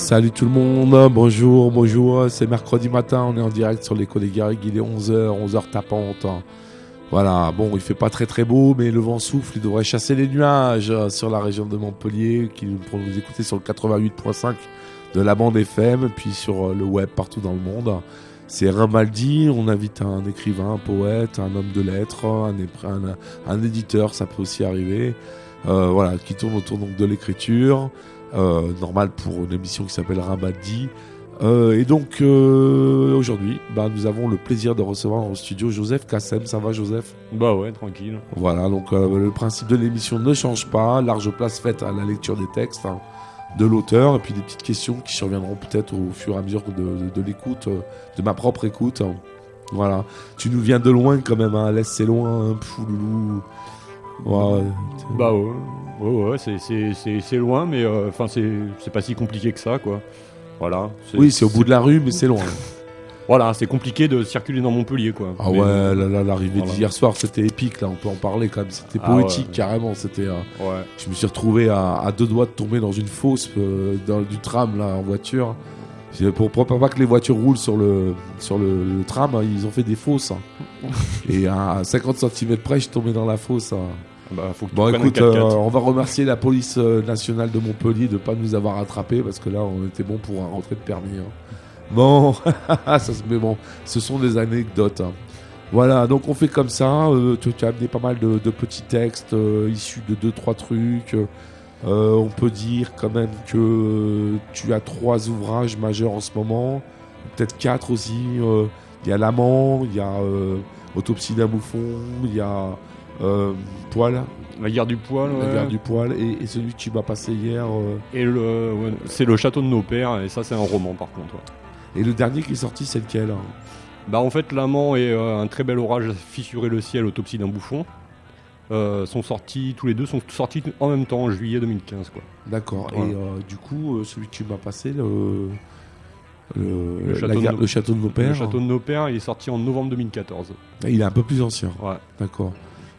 Salut tout le monde, bonjour, c'est mercredi matin, on est en direct sur l'écho des Garrigues, il est 11h tapante. Voilà, bon, il fait pas très très beau, mais le vent souffle, il devrait chasser les nuages sur la région de Montpellier, pour nous écouter sur le 88.5 de la bande FM, puis sur le web partout dans le monde. C'est Rimbaldi, on invite un écrivain, un poète, un homme de lettres, un éditeur, ça peut aussi arriver, voilà, qui tourne autour donc de l'écriture. Normal pour une émission qui s'appelle Rimbaldi. Et donc aujourd'hui, nous avons le plaisir de recevoir au studio Joseph Kassem. Ça va, Joseph ? Bah ouais, tranquille. Voilà, donc le principe de l'émission ne change pas. Large place faite à la lecture des textes de l'auteur, et puis des petites questions qui surviendront peut-être au fur et à mesure de l'écoute, de ma propre écoute. Voilà, tu nous viens de loin quand même, hein. Laisse c'est loin, Pouloulou. Ouais, bah ouais, c'est loin, mais enfin c'est pas si compliqué que ça, quoi. Voilà. Oui, c'est au bout de la rue, mais c'est loin. Voilà, c'est compliqué de circuler dans Montpellier, quoi. Ah mais ouais, l'arrivée d'hier soir, c'était épique, là, on peut en parler quand même. C'était poétique, carrément. C'était. Ouais. Je me suis retrouvé à deux doigts de tomber dans une fosse du tram, là, en voiture. Pour pas que les voitures roulent sur le tram, hein, ils ont fait des fosses. Hein. Et à 50 cm près, je suis tombé dans la fosse. Hein. Bah, faut que Bon, écoute, on va remercier la police nationale de Montpellier de ne pas nous avoir attrapés, parce que là, on était bon pour un rentrée de permis. Hein. Bon, mais bon, ce sont des anecdotes. Hein. Voilà, donc on fait comme ça. Tu as amené pas mal de petits textes issus de 2-3 trucs. On peut dire quand même que tu as 3 ouvrages majeurs en ce moment, peut-être 4 aussi. Il y a L'Amant, il y a Autopsie d'un bouffon, il y a Poil. La guerre du poil. La guerre du poil, et celui que tu m'as passé hier. Et c'est le château de nos pères, et ça c'est un roman par contre. Ouais. Et le dernier qui est sorti, c'est lequel ? Bah en fait, L'Amant et Un très bel orage a fissuré le ciel, Autopsie d'un bouffon. Sont sortis, tous les deux sont sortis en même temps en juillet 2015, quoi. D'accord. Voilà. Et du coup, celui que tu m'as passé, le château de nos pères. Le château de nos pères, il est sorti en novembre 2014. Il est un peu plus ancien. Ouais. D'accord.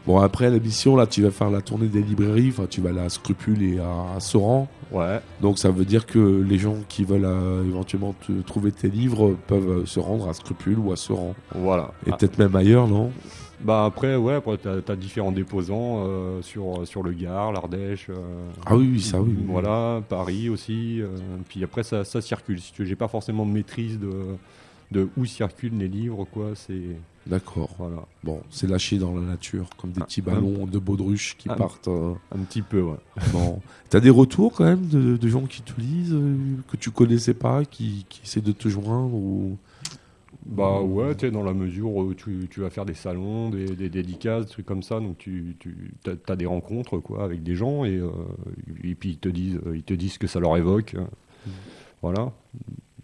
Bon, après l'émission, là, tu vas faire la tournée des librairies. Enfin, tu vas aller à Scrupule et à Soran. Ouais. Donc, ça veut dire que les gens qui veulent éventuellement trouver tes livres peuvent se rendre à Scrupule ou à Soran. Voilà. Et peut-être même ailleurs, non ? Bah après t'as différents déposants sur le Gard, l'Ardèche. Ah oui, ça oui. Voilà, Paris aussi. Puis après ça circule. Si tu veux, j'ai pas forcément de maîtrise de où circulent les livres, quoi. C'est. D'accord. Voilà. Bon, c'est lâché dans la nature, comme des petits ballons de baudruche qui partent. Un petit peu, ouais. Bon, t'as des retours quand même de gens qui te lisent, que tu connaissais pas, qui essaient de te joindre ou. Bah ouais, tu sais, dans la mesure où tu vas faire des salons, des dédicaces, des trucs comme ça, donc tu as des rencontres, quoi, avec des gens, et puis ils te disent ce que ça leur évoque. Voilà.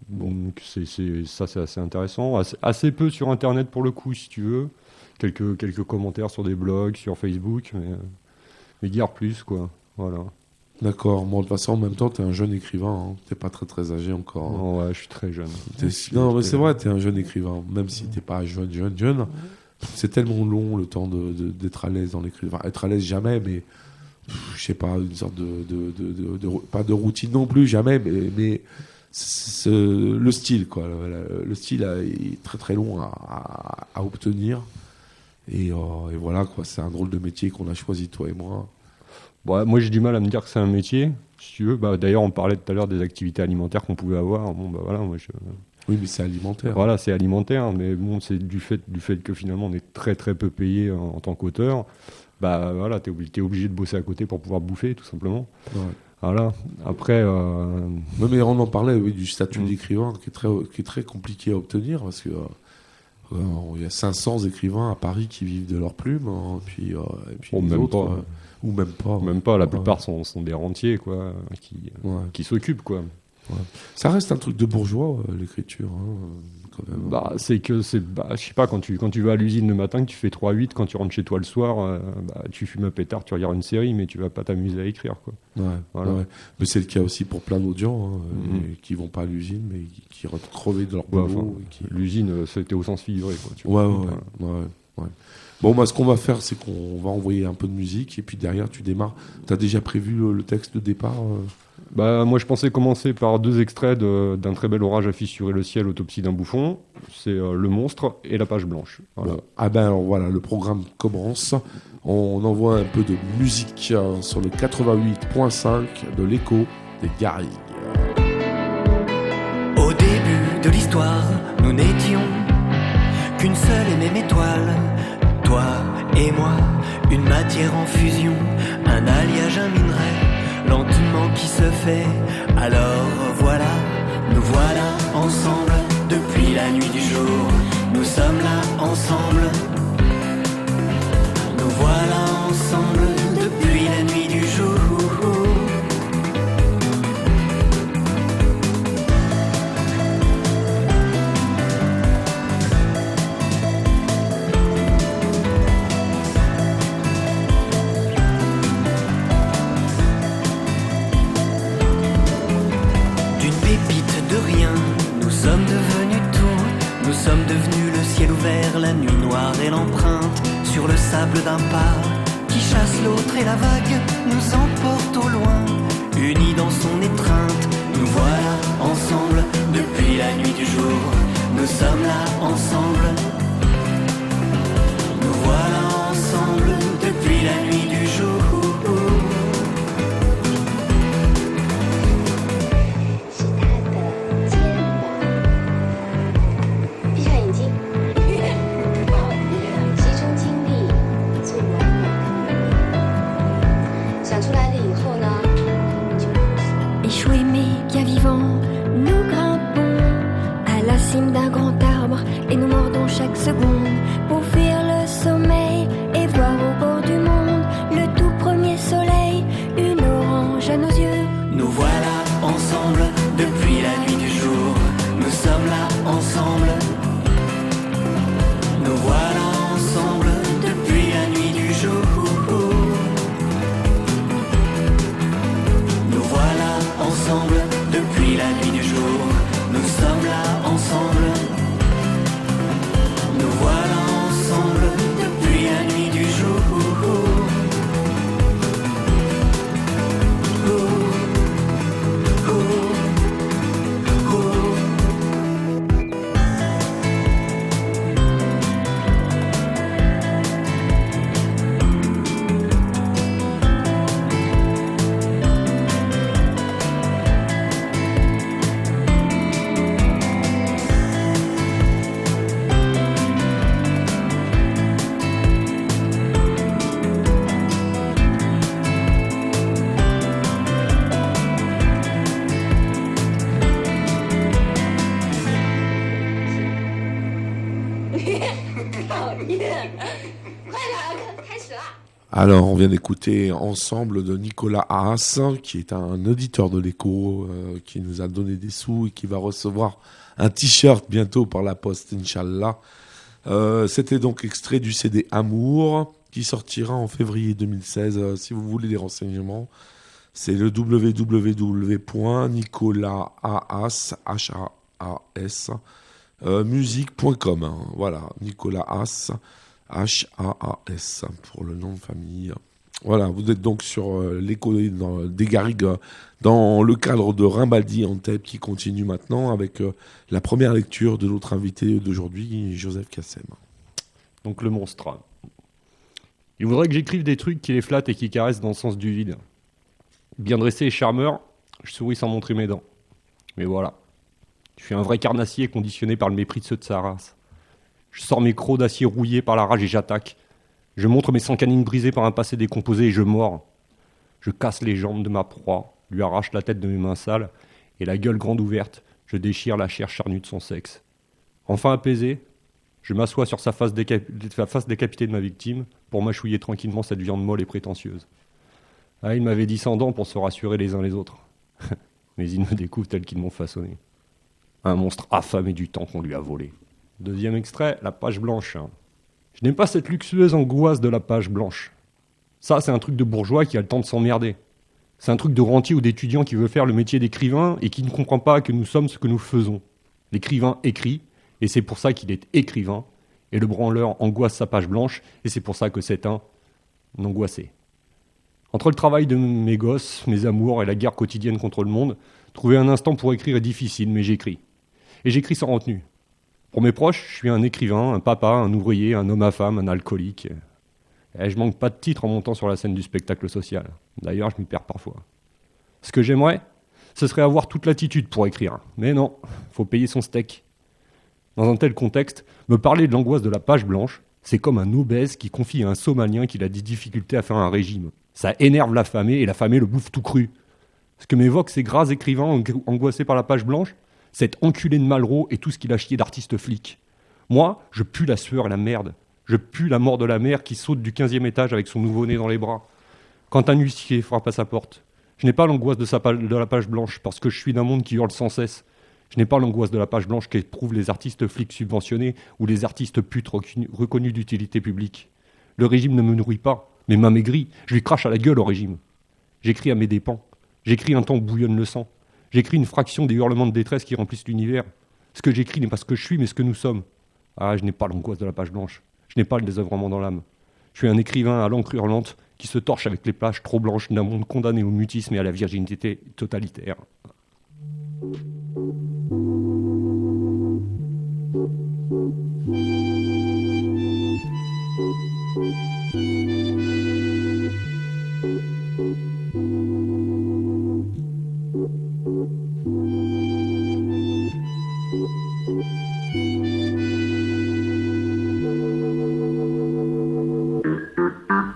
Donc c'est assez intéressant. Assez peu sur Internet pour le coup, si tu veux. Quelques commentaires sur des blogs, sur Facebook, mais guère plus, quoi. Voilà. D'accord. Bon, de toute façon, en même temps, t'es un jeune écrivain. Hein. T'es pas très très âgé encore. Hein. Oh, ouais, je suis très jeune. Non, mais c'est vrai, t'es un jeune écrivain. Même si t'es pas jeune. C'est tellement long le temps d'être à l'aise dans l'écriture. Enfin, être à l'aise jamais, mais je sais pas, une sorte pas de routine non plus, jamais, mais le style, quoi. Le style est très très long à obtenir. Et voilà, quoi. C'est un drôle de métier qu'on a choisi, toi et moi. Bon, moi j'ai du mal à me dire que c'est un métier, si tu veux. Bah, d'ailleurs on parlait tout à l'heure des activités alimentaires qu'on pouvait avoir. Bon, bah, voilà, moi Oui, mais c'est alimentaire. Voilà, c'est alimentaire, mais bon, c'est du fait que finalement on est très très peu payé en tant qu'auteur. Bah voilà, t'es obligé de bosser à côté pour pouvoir bouffer, tout simplement. Ouais. Voilà. Après. Non, mais on en parlait du statut d'écrivain qui est très compliqué à obtenir, parce que il y a 500 écrivains à Paris qui vivent de leur plume, hein, et puis les même autres. pas. Ou même pas. Même pas, la plupart sont des rentiers, quoi, qui s'occupent, quoi. Ouais. Ça reste un truc de bourgeois, l'écriture, hein, quand même. Bah, je sais pas, quand tu vas à l'usine le matin, que tu fais 3-8, quand tu rentres chez toi le soir, tu fumes un pétard, tu regardes une série, mais tu vas pas t'amuser à écrire, quoi. Ouais, voilà. Ouais. Mais c'est le cas aussi pour plein d'autres gens, hein, qui vont pas à l'usine, mais qui rentrent crevés de leur boulot. L'usine, c'était au sens figuré, quoi. Tu vois, ouais. Bon, ce qu'on va faire, c'est qu'on va envoyer un peu de musique et puis derrière, tu démarres. Tu as déjà prévu le texte de départ Moi, je pensais commencer par 2 extraits d'un très bel orage a fissuré le ciel, autopsie d'un bouffon. C'est Le Monstre et La Page Blanche. Voilà. Bon. Alors voilà, le programme commence. On envoie un peu de musique sur le 88.5 de l'écho des Garrigues. Au début de l'histoire, nous n'étions qu'une seule et même étoile. Toi et moi, une matière en fusion, un alliage, un minerai, lentement qui se fait. Alors voilà, nous voilà ensemble depuis la nuit du jour. Nous sommes là ensemble. Nous voilà ensemble depuis la nuit du jour. Nous sommes devenus le ciel ouvert, la nuit noire et l'empreinte sur le sable d'un pas qui chasse l'autre et la vague nous emporte au loin, unis dans son étreinte. Nous voilà ensemble depuis la nuit du jour. Nous sommes là ensemble. Nous voilà ensemble depuis la nuit du jour. D'un grand arbre et nous mordons chaque seconde pour fuir le sommeil et voir au bord du monde le tout premier soleil, une orange à nos yeux. Nous voilà ensemble depuis la nuit du jour. Nous sommes là ensemble. Nous voilà ensemble depuis la nuit du jour. Nous voilà ensemble depuis la nuit du jour. Nous sommes là ensemble. Nous voilà ensemble depuis la nuit du jour. Alors, on vient d'écouter Ensemble de Nicolas Haas, qui est un auditeur de l'écho, qui nous a donné des sous et qui va recevoir un t-shirt bientôt par la poste, Inch'Allah. C'était donc extrait du CD Amour, qui sortira en février 2016. Si vous voulez des renseignements, c'est le www.nicolashaas, musique.com. Hein, voilà, Nicolas Haas. Haas pour le nom de famille. Voilà, vous êtes donc sur l'écho des Garrigues dans le cadre de Rimbaldi en tête qui continue maintenant avec la première lecture de notre invité d'aujourd'hui, Joseph Kassem. Donc le monstre. Il voudrait que j'écrive des trucs qui les flattent et qui caressent dans le sens du vide. Bien dressé et charmeur, je souris sans montrer mes dents. Mais voilà, je suis un vrai carnassier conditionné par le mépris de ceux de sa race. Je sors mes crocs d'acier rouillés par la rage et j'attaque. Je montre mes 100 canines brisées par un passé décomposé et je mords. Je casse les jambes de ma proie, lui arrache la tête de mes mains sales et la gueule grande ouverte, je déchire la chair charnue de son sexe. Enfin apaisé, je m'assois sur la face décapitée de ma victime pour mâchouiller tranquillement cette viande molle et prétentieuse. Ah, il m'avait dit 100 dents pour se rassurer les uns les autres. Mais ils me découvrent tel qu'ils m'ont façonné. Un monstre affamé du temps qu'on lui a volé. Deuxième extrait, la page blanche. Je n'aime pas cette luxueuse angoisse de la page blanche. Ça, c'est un truc de bourgeois qui a le temps de s'emmerder. C'est un truc de rentier ou d'étudiant qui veut faire le métier d'écrivain et qui ne comprend pas que nous sommes ce que nous faisons. L'écrivain écrit, et c'est pour ça qu'il est écrivain, Et le branleur angoisse sa page blanche, et c'est pour ça que c'est un angoissé. Entre le travail de mes gosses, mes amours et la guerre quotidienne contre le monde, trouver un instant pour écrire est difficile, mais j'écris. Et j'écris sans retenue. Pour mes proches, je suis un écrivain, un papa, un ouvrier, un homme à femme, un alcoolique. Et je manque pas de titre en montant sur la scène du spectacle social. D'ailleurs, je m'y perds parfois. Ce que j'aimerais, ce serait avoir toute l'attitude pour écrire. Mais non, faut payer son steak. Dans un tel contexte, me parler de l'angoisse de la page blanche, c'est comme un obèse qui confie à un Somalien qu'il a des difficultés à faire un régime. Ça énerve l'affamé et l'affamé le bouffe tout cru. Ce que m'évoquent ces gras écrivains angoissés par la page blanche, cet enculé de Malraux et tout ce qu'il a chié d'artiste flic. Moi, je pue la sueur et la merde. Je pue la mort de la mère qui saute du 15e étage avec son nouveau-né dans les bras. Quand un huissier frappe à sa porte, je n'ai pas l'angoisse de la page blanche parce que je suis d'un monde qui hurle sans cesse. Je n'ai pas l'angoisse de la page blanche qu'éprouvent les artistes flics subventionnés ou les artistes putes reconnus d'utilité publique. Le régime ne me nourrit pas, mais m'amaigrit. Je lui crache à la gueule au régime. J'écris à mes dépens. J'écris un temps où bouillonne le sang. J'écris une fraction des hurlements de détresse qui remplissent l'univers. Ce que j'écris n'est pas ce que je suis, mais ce que nous sommes. Ah, je n'ai pas l'angoisse de la page blanche. Je n'ai pas le désœuvrement dans l'âme. Je suis un écrivain à l'encre hurlante qui se torche avec les pages trop blanches d'un monde condamné au mutisme et à la virginité totalitaire.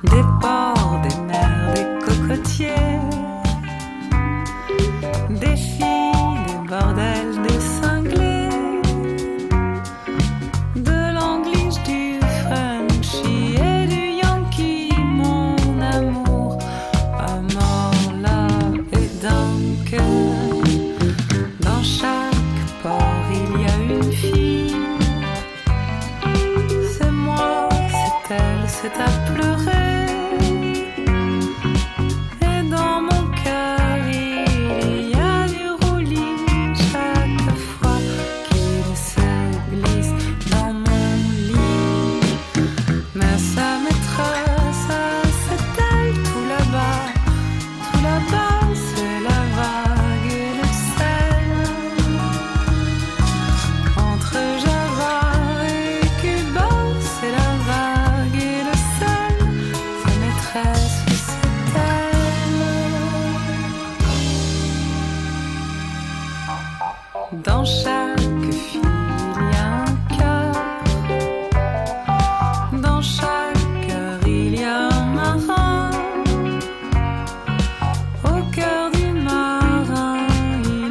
Des ports, des mers, des cocotiers, des filles, des bordels, des cinglés, de l'anglish, du Frenchy et du Yankee, mon amour, à mort, love et Dunker. Dans chaque port il y a une fille, c'est moi, c'est elle, c'est à pleurer. Dans chaque fille, il y a un cœur. Dans chaque cœur, il y a un marin. Au cœur du marin,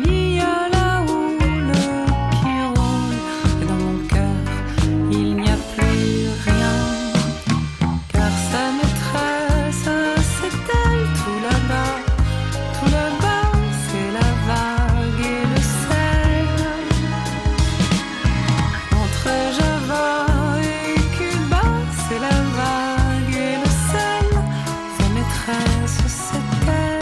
il y a la houle qui roule. Et dans mon cœur, il n'y a plus rien. Car sa maîtresse, c'est elle tout là-bas. Tout là-bas, c'est la vague et le sel. Entre Java et Cuba, c'est la vague et le sel. Sa maîtresse, c'est elle.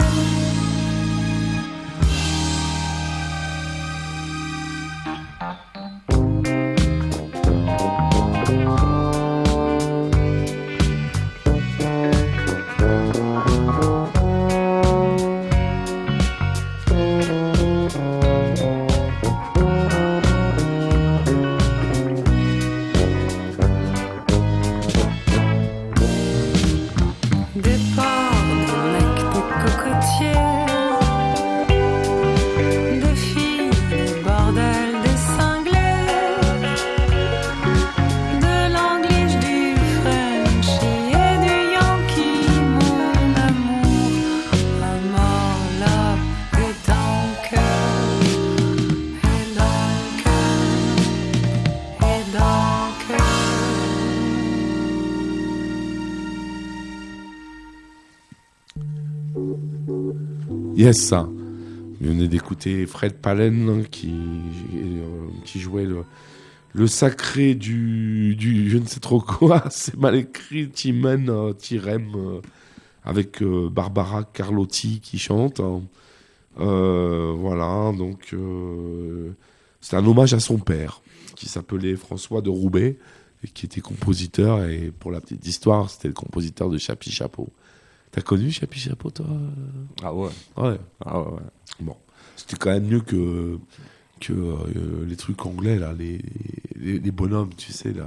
Des ports, des mecs, des cocotiers, des filles, des bordels, des cinglés, de l'anglish, du Frenchy et du Yankee, mon amour, à mort, love et Dunker, et Dunker, et Dunker. Yes, ça. Vous venez d'écouter Fred Palen qui jouait le sacré du je ne sais trop quoi, c'est mal écrit, Timen, Tirem, avec Barbara Carlotti qui chante. Voilà, donc c'est un hommage à son père qui s'appelait François de Roubaix, et qui était compositeur. Et pour la petite histoire, c'était le compositeur de Chapi Chapeau. T'as connu Chapi Chapeau, toi? Ah ouais. Ouais. Ah ouais. Bon, c'était quand même mieux que les trucs anglais là, les bonhommes, tu sais là.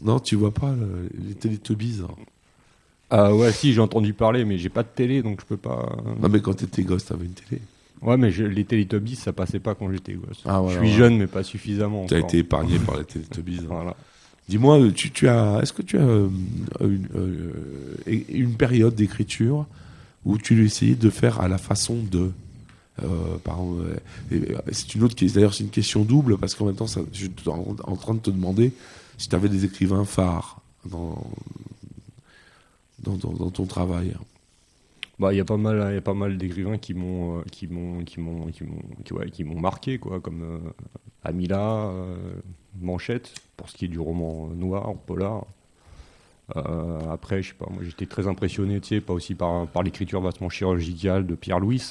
Non, tu vois pas les Teletubbies. Hein. Ah ouais, si, j'ai entendu parler, mais j'ai pas de télé, donc je peux pas. Non, mais quand t'étais gosse, t'avais une télé. Ouais, mais les Teletubbies, ça passait pas quand j'étais gosse. Ah, voilà, je suis jeune, mais pas suffisamment. T'as encore. été épargné par les Teletubbies. Hein. Voilà. Dis-moi, est-ce que tu as une période d'écriture où tu essayais de faire à la façon de par exemple, c'est une autre question. D'ailleurs, c'est une question double parce qu'en même temps, je suis en train de te demander si tu avais des écrivains phares dans ton travail. Bah, il y a pas mal d'écrivains qui m'ont marqué, quoi, comme Amila, Manchette, pour ce qui est du roman noir, polar. Après, je sais pas, moi j'étais très impressionné, tu sais, pas aussi par l'écriture vachement chirurgicale de Pierre Louis,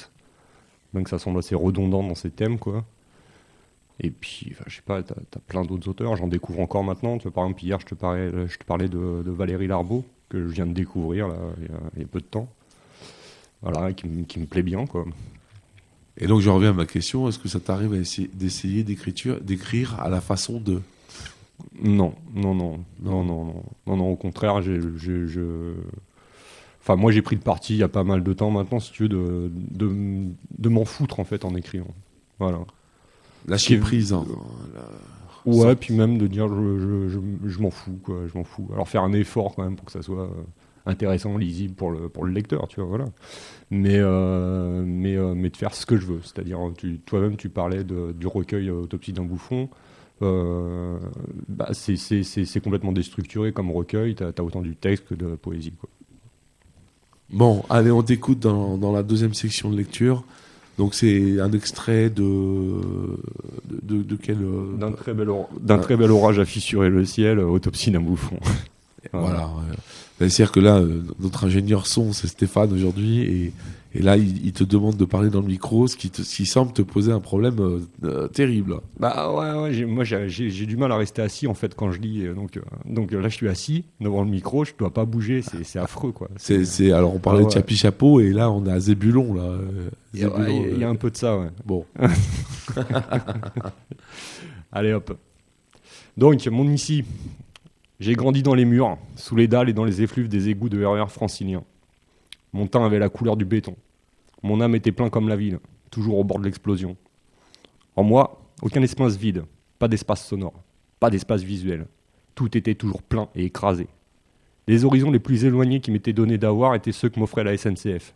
même que ça semble assez redondant dans ses thèmes, quoi. Et puis, je sais pas, t'as plein d'autres auteurs, j'en découvre encore maintenant. Tu vois, par exemple, hier, je te parlais de Valérie Larbaud, que je viens de découvrir là, il y a peu de temps. Voilà, qui me plaît bien, quoi. Et donc, je reviens à ma question, est-ce que ça t'arrive d'essayer d'écrire à la façon de... Non, au contraire, enfin, moi j'ai pris le parti il y a pas mal de temps maintenant, si tu veux, de m'en foutre en fait en écrivant. Voilà. Lâcher prise. Hein. Ouais, puis même de dire je m'en fous, quoi, je m'en fous. Alors faire un effort quand même pour que ça soit intéressant, lisible pour le lecteur, tu vois, voilà. Mais de faire ce que je veux. C'est-à-dire, toi-même tu parlais du recueil Autopsie d'un bouffon. C'est complètement déstructuré comme recueil, t'as autant du texte que de la poésie, quoi. Bon, allez, on t'écoute dans la deuxième section de lecture. Donc c'est un extrait de quel... D'un très bel orage a fissuré le ciel, Autopsie d'un bouffon. Voilà. C'est-à-dire que là, notre ingénieur son, c'est Stéphane aujourd'hui, et là, il te demande de parler dans le micro, ce qui semble te poser un problème terrible. Bah ouais, moi j'ai du mal à rester assis en fait quand je lis, donc là je suis assis devant le micro, je dois pas bouger, c'est affreux, quoi. Alors on parlait de Chapi Chapeau, et là on a Zébulon là. Il y a un peu de ça, ouais. Bon. Allez hop. Donc mon ici. J'ai grandi dans les murs, sous les dalles et dans les effluves des égouts de RER franciliens. Mon teint avait la couleur du béton. Mon âme était plein comme la ville, toujours au bord de l'explosion. En moi, aucun espace vide, pas d'espace sonore, pas d'espace visuel. Tout était toujours plein et écrasé. Les horizons les plus éloignés qui m'étaient donnés d'avoir étaient ceux que m'offrait la SNCF.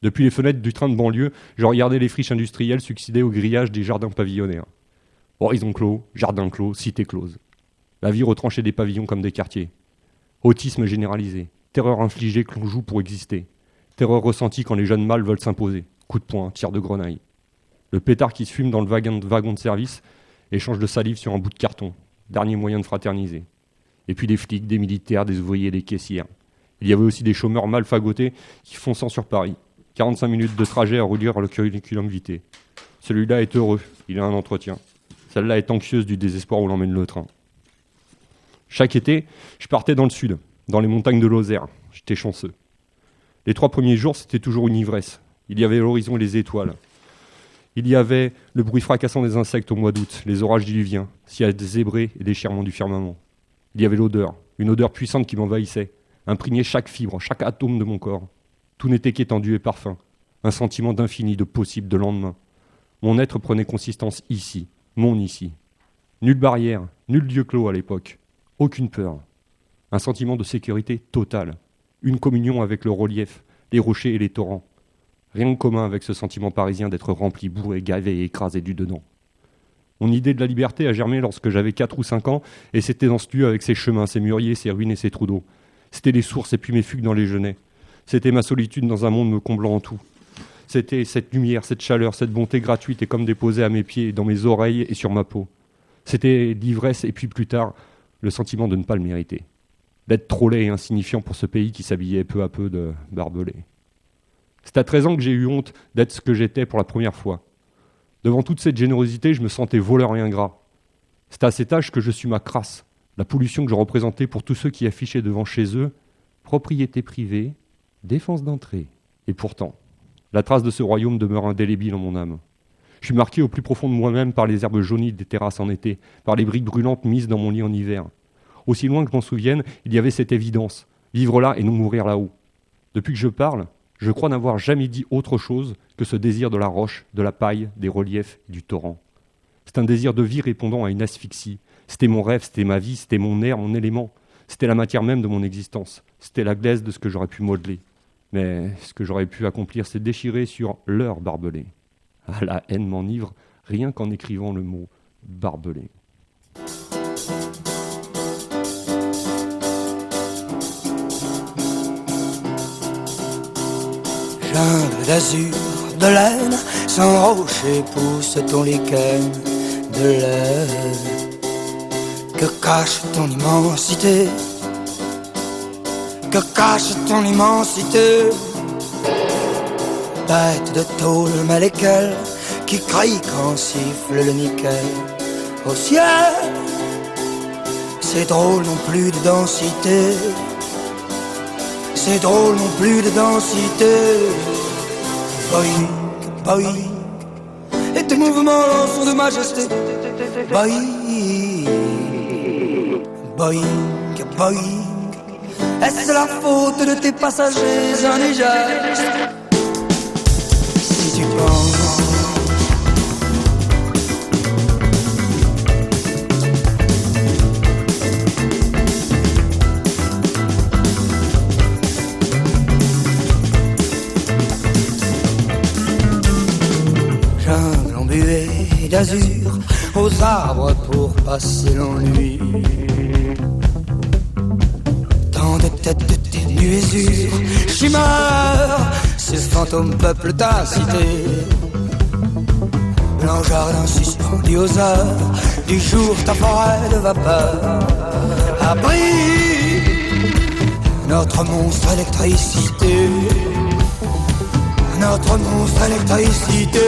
Depuis les fenêtres du train de banlieue, je regardais les friches industrielles succéder au grillage des jardins pavillonnaires. Horizon clos, jardin clos, cité close. La vie retranchait des pavillons comme des quartiers. Autisme généralisé, terreur infligée que l'on joue pour exister, terreur ressentie quand les jeunes mâles veulent s'imposer, coup de poing, tir de grenaille. Le pétard qui se fume dans le wagon de service, échange de salive sur un bout de carton, dernier moyen de fraterniser. Et puis des flics, des militaires, des ouvriers, des caissières. Il y avait aussi des chômeurs mal fagotés qui fonçant sur Paris. 45 minutes de trajet à relire le curriculum vitae. Celui-là est heureux, il a un entretien. Celle-là est anxieuse du désespoir où l'emmène le train. Chaque été, je partais dans le sud, dans les montagnes de Lozère. J'étais chanceux. Les 3 premiers jours, c'était toujours une ivresse. Il y avait l'horizon et les étoiles. Il y avait le bruit fracassant des insectes au mois d'août, les orages diluviens, ciel zébré et déchirement du firmament. Il y avait l'odeur, une odeur puissante qui m'envahissait, imprégnait chaque fibre, chaque atome de mon corps. Tout n'était qu'étendue et parfum, un sentiment d'infini, de possible, de lendemain. Mon être prenait consistance ici, mon ici. Nulle barrière, nul lieu clos à l'époque. Aucune peur. Un sentiment de sécurité totale. Une communion avec le relief, les rochers et les torrents. Rien de commun avec ce sentiment parisien d'être rempli, bourré, gavé et écrasé du dedans. Mon idée de la liberté a germé lorsque j'avais 4 ou 5 ans, et c'était dans ce lieu avec ses chemins, ses mûriers, ses ruines et ses trous d'eau. C'était les sources et puis mes fugues dans les genêts. C'était ma solitude dans un monde me comblant en tout. C'était cette lumière, cette chaleur, cette bonté gratuite et comme déposée à mes pieds, dans mes oreilles et sur ma peau. C'était l'ivresse et puis plus tard, le sentiment de ne pas le mériter, d'être trop laid et insignifiant pour ce pays qui s'habillait peu à peu de barbelés. C'est à 13 ans que j'ai eu honte d'être ce que j'étais pour la première fois. Devant toute cette générosité, je me sentais voleur et ingrat. C'est à cet âge que je suis ma crasse, la pollution que je représentais pour tous ceux qui affichaient devant chez eux propriété privée, défense d'entrée. Et pourtant, la trace de ce royaume demeure indélébile en mon âme. Je suis marqué au plus profond de moi-même par les herbes jaunies des terrasses en été, par les briques brûlantes mises dans mon lit en hiver. Aussi loin que je m'en souvienne, il y avait cette évidence, vivre là et non mourir là-haut. Depuis que je parle, je crois n'avoir jamais dit autre chose que ce désir de la roche, de la paille, des reliefs et du torrent. C'est un désir de vie répondant à une asphyxie. C'était mon rêve, c'était ma vie, c'était mon air, mon élément. C'était la matière même de mon existence. C'était la glaise de ce que j'aurais pu modeler. Mais ce que j'aurais pu accomplir, c'est déchirer sur leur barbelé. Ah, la haine m'enivre, rien qu'en écrivant le mot barbelé. Jungle d'azur, de laine, sans rocher pousse ton lichen de laine. Que cache ton immensité? Que cache ton immensité? Bête de tôle mais lesquelles qui crie quand siffle le nickel au ciel. C'est drôle non plus de densité. C'est drôle non plus de densité. Boing, boing, et tes mouvements sont de majesté. Boing, boing, boing. Est-ce la faute de tes passagers indigènes? Si tu penses d'azur aux arbres pour passer l'ennui. Tant de têtes de tes nuésures, chimères, ces fantômes peuplent ta cité. Blanc jardin suspendu aux heures du jour, ta forêt de vapeur abrite notre monstre électricité. Notre monstre électricité.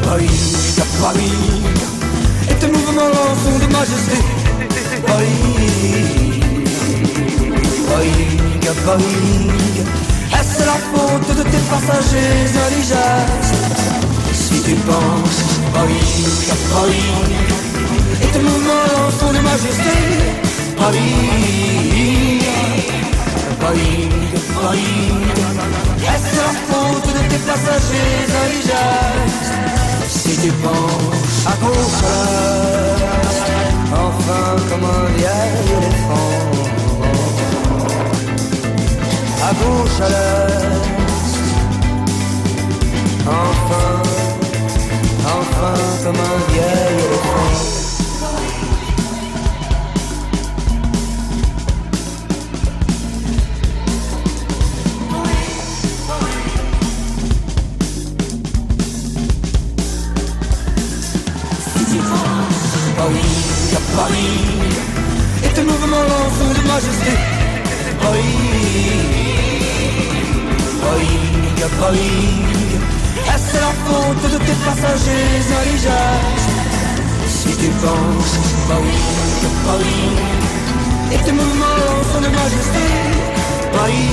Boing, boing, et tes mouvements sont de majesté. Boing, boing, boing. Est-ce la faute de tes passagers indigènes? Si tu penses, boing, boing, et tes mouvements sont de majesté. Boing, boing, boing. Est-ce la faute de tes passagers indigènes? Si tu penches à gauche à l'est, enfin comme un vieil éléphant. À gauche à l'est, enfin, enfin comme un vieil éléphant. Et tes mouvements sont de majesté. Boing, boing, boing. Est-ce la faute de tes passagers indigènes? Si tu penses, boing, boing, et tes mouvements sont de majesté. Boing,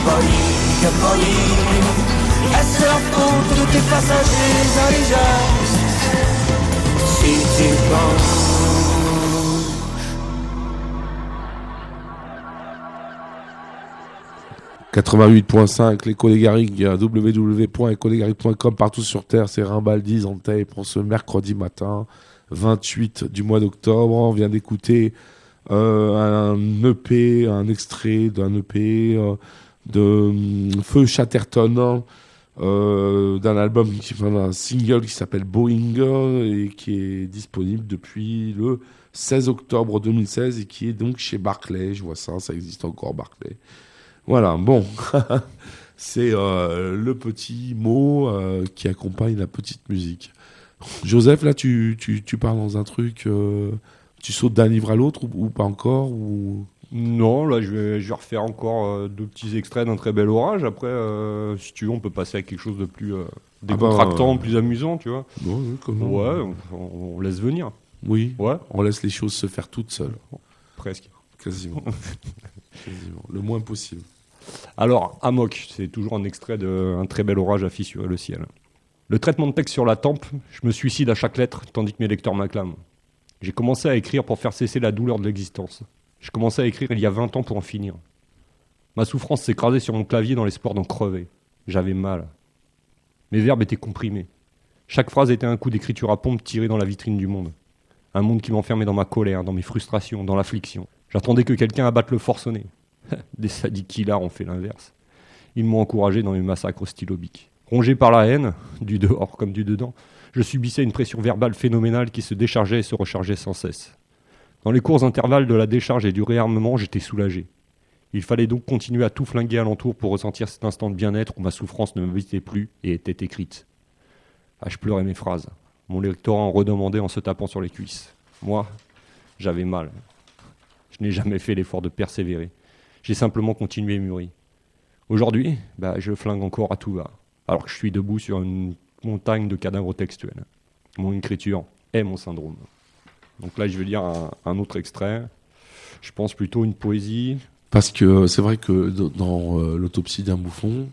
boing, boing. Est-ce la faute de tes passagers indigènes? Si tu penses. 88.5, l'écho des Garrigues, www.échodegarrigues.com, partout sur Terre, c'est Rimbaldi Zantei pour ce mercredi matin, 28 du mois d'octobre. On vient d'écouter un EP, un extrait d'un EP de Feu Chatterton, d'un album, un single qui s'appelle Boeing et qui est disponible depuis le 16 octobre 2016 et qui est donc chez Barclay. Je vois ça existe encore, Barclay. Voilà, bon, c'est le petit mot qui accompagne la petite musique. Joseph, là, tu parles dans un truc, tu sautes d'un livre à l'autre ou pas encore, ou Non, là je vais refaire encore 2 petits extraits d'un très bel orage. Après, si tu veux, on peut passer à quelque chose de plus décontractant, plus amusant, tu vois. Bon, oui, comment Ouais, on laisse venir. Oui, Ouais, on laisse les choses se faire toutes seules. presque. Quasiment. Quasiment. Le moins possible. Alors, Amok, c'est toujours un extrait d'un très bel orage à fissurer le ciel. Le traitement de texte sur la tempe, je me suicide à chaque lettre, tandis que mes lecteurs m'acclament. J'ai commencé à écrire pour faire cesser la douleur de l'existence. J'ai commencé à écrire il y a 20 ans pour en finir. Ma souffrance s'écrasait sur mon clavier dans l'espoir d'en crever. J'avais mal. Mes verbes étaient comprimés. Chaque phrase était un coup d'écriture à pompe tiré dans la vitrine du monde. Un monde qui m'enfermait dans ma colère, dans mes frustrations, dans l'affliction. J'attendais que quelqu'un abatte le forcené. Des sadiques killards ont fait l'inverse. Ils m'ont encouragé dans mes massacres au stylo bic. Rongé par la haine, du dehors comme du dedans, je subissais une pression verbale phénoménale qui se déchargeait et se rechargeait sans cesse. Dans les courts intervalles de la décharge et du réarmement, j'étais soulagé. Il fallait donc continuer à tout flinguer alentour pour ressentir cet instant de bien-être où ma souffrance ne m'habitait plus et était écrite. Ah, je pleurais mes phrases. Mon lectorat en redemandait en se tapant sur les cuisses. Moi, j'avais mal. Je n'ai jamais fait l'effort de persévérer. J'ai simplement continué mûri. Aujourd'hui, je flingue encore à tout va, alors que je suis debout sur une montagne de cadavres textuels. Mon écriture est mon syndrome. Donc là, je vais lire un autre extrait. Je pense plutôt une poésie. Parce que c'est vrai que dans l'autopsie d'un bouffon,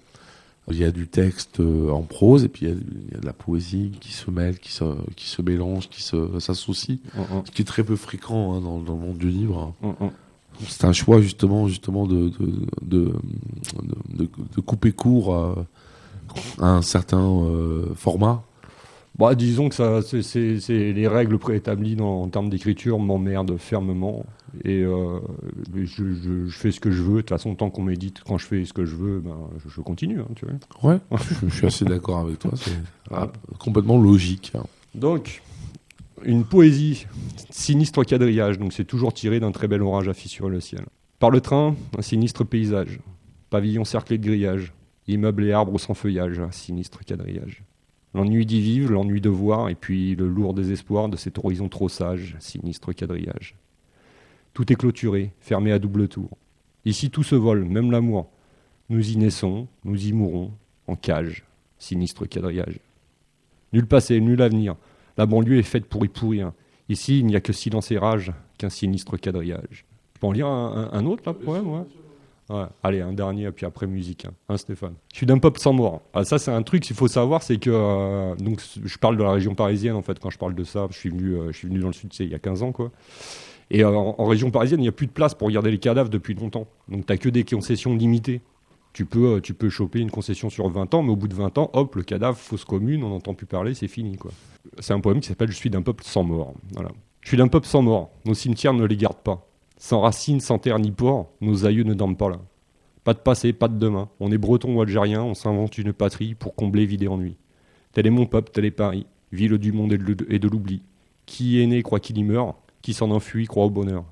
il y a du texte en prose et puis il y a de la poésie qui se mêle, qui se mélange, qui s'associe, ce qui est très peu fréquent dans le monde du livre. C'est un choix justement de couper court à un certain format. Disons que ça, c'est les règles préétablies en termes d'écriture m'emmerdent fermement. Et je fais ce que je veux. De toute façon, tant qu'on m'édite, quand je fais ce que je veux, je continue. Tu vois. Ouais, je suis assez d'accord avec toi. C'est complètement logique. Donc, une poésie, sinistre quadrillage. Donc, c'est toujours tiré d'un très bel orage à fissurer le ciel. Par le train, un sinistre paysage. Pavillon cerclé de grillage. Immeubles et arbres sans feuillage. Un sinistre quadrillage. L'ennui d'y vivre, l'ennui de voir, et puis le lourd désespoir de cet horizon trop sage, sinistre quadrillage. Tout est clôturé, fermé à double tour. Ici tout se vole, même l'amour. Nous y naissons, nous y mourons, en cage, sinistre quadrillage. Nul passé, nul avenir. La banlieue est faite pour y pourrir. Ici, il n'y a que silence et rage, qu'un sinistre quadrillage. Je peux en lire un autre, là, poème, ouais. Ouais. Allez, un dernier, puis après musique. Stéphane. Je suis d'un peuple sans mort. Ah, ça, c'est un truc qu'il faut savoir, c'est que... donc, je parle de la région parisienne, en fait, quand je parle de ça. Je suis venu dans le sud, il y a 15 ans, quoi. Et en région parisienne, il n'y a plus de place pour regarder les cadavres depuis longtemps. Donc, tu n'as que des concessions limitées. Tu peux choper une concession sur 20 ans, mais au bout de 20 ans, hop, le cadavre, fosse commune, on n'entend plus parler, c'est fini, quoi. C'est un poème qui s'appelle « Je suis d'un peuple sans mort ». Voilà. Je suis d'un peuple sans mort. Nos cimetières ne les gardent pas. Sans racines, sans terre ni port, nos aïeux ne dorment pas là. Pas de passé, pas de demain. On est breton ou algérien, on s'invente une patrie pour combler vide et ennui. Tel est mon peuple, tel est Paris, ville du monde et de l'oubli. Qui est né croit qu'il y meurt, qui s'en enfuit croit au bonheur.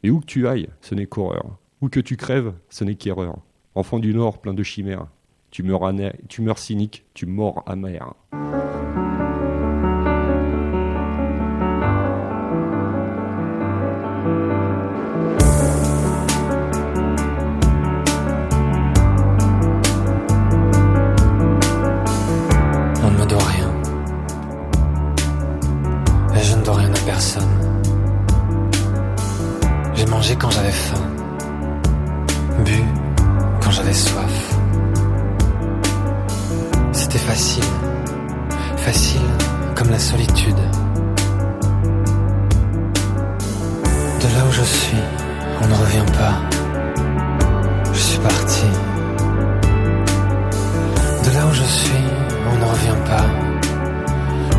Et où que tu ailles, ce n'est qu'horreur. Où que tu crèves, ce n'est qu'erreur. Enfant du Nord, plein de chimères. Tu meurs cynique, tu mords amer. J'ai mangé quand j'avais faim, bu quand j'avais soif. C'était facile, facile comme la solitude. De là où je suis, on ne revient pas. Je suis parti. De là où je suis, on ne revient pas.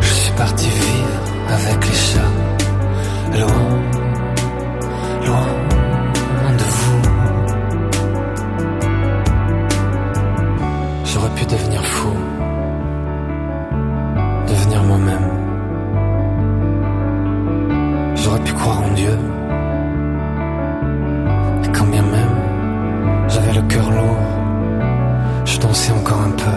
Je suis parti vivre avec les chats. Loin, loin de vous. J'aurais pu devenir fou, devenir moi-même. J'aurais pu croire en Dieu. Et quand bien même j'avais le cœur lourd, je dansais encore un peu.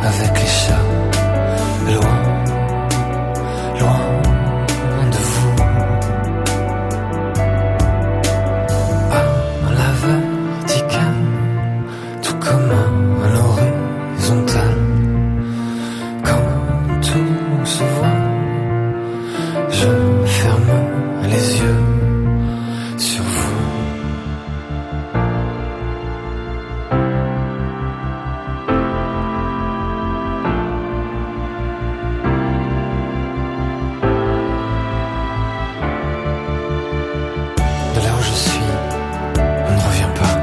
avec les chats. Loin, loin de vous. À la verticale, tout comme à l'horizontale. Quand tout se voit, je ferme les yeux sur vous. De là où je suis, on ne revient pas.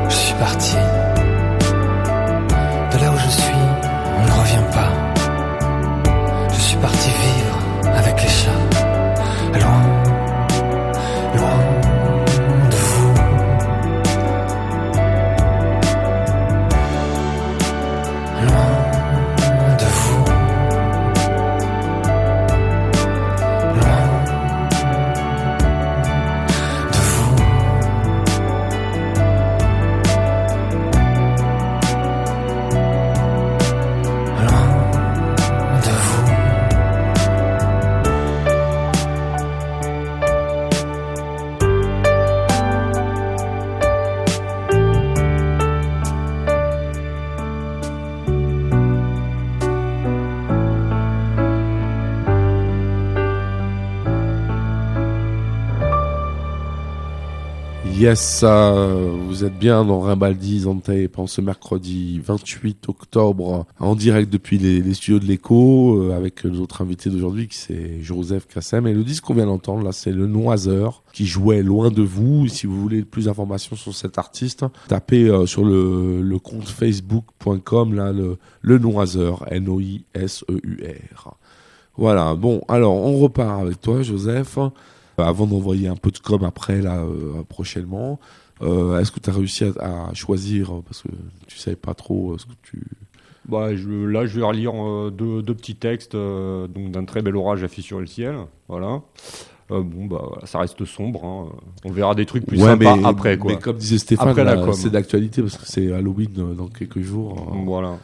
Je suis parti. De là où je suis, on ne revient pas. Je suis parti vivre avec les chats. Loin, loin de vous. Loin de vous. Loin de vous. Loin de vous. Yes, vous êtes bien dans Rimbaldi Zantape en ce mercredi 28 octobre en direct depuis les studios de l'Echo avec notre invité d'aujourd'hui qui c'est Joseph Kassem. Et le disque qu'on vient d'entendre là, c'est Le Noiseur qui jouait Loin de vous. Si vous voulez plus d'informations sur cet artiste, tapez sur le compte facebook.com là, le Noiseur, Noiseur. Voilà, bon, alors on repart avec toi Joseph. Avant d'envoyer un peu de com après, là, prochainement, est-ce que tu as réussi à choisir, parce que tu savais pas trop ce que tu... Bah, je vais relire deux petits textes donc d'un très bel orage affiché sur le ciel. Voilà. Voilà, ça reste sombre. Hein. On verra des trucs plus sympas après. Quoi. Mais comme disait Stéphane, après là, c'est d'actualité parce que c'est Halloween dans quelques jours. Voilà.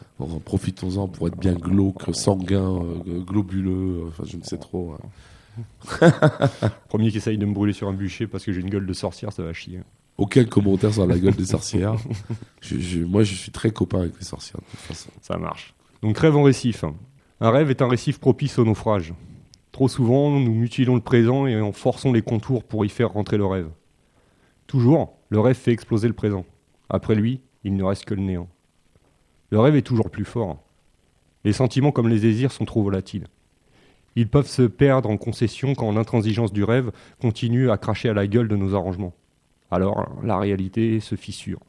Profitons-en pour être bien glauque, sanguin, globuleux, enfin je ne sais trop. Premier qui essaye de me brûler sur un bûcher parce que j'ai une gueule de sorcière, ça va chier. Aucun commentaire sur la gueule des sorcières. Moi, je suis très copain avec les sorcières, de toute façon. Ça marche. Donc, rêve en récif. Un rêve est un récif propice au naufrage. Trop souvent, nous mutilons le présent et en forçons les contours pour y faire rentrer le rêve. Toujours, le rêve fait exploser le présent. Après lui, il ne reste que le néant. Le rêve est toujours plus fort. Les sentiments comme les désirs sont trop volatiles. Ils peuvent se perdre en concession quand l'intransigeance du rêve continue à cracher à la gueule de nos arrangements. Alors, la réalité se fissure.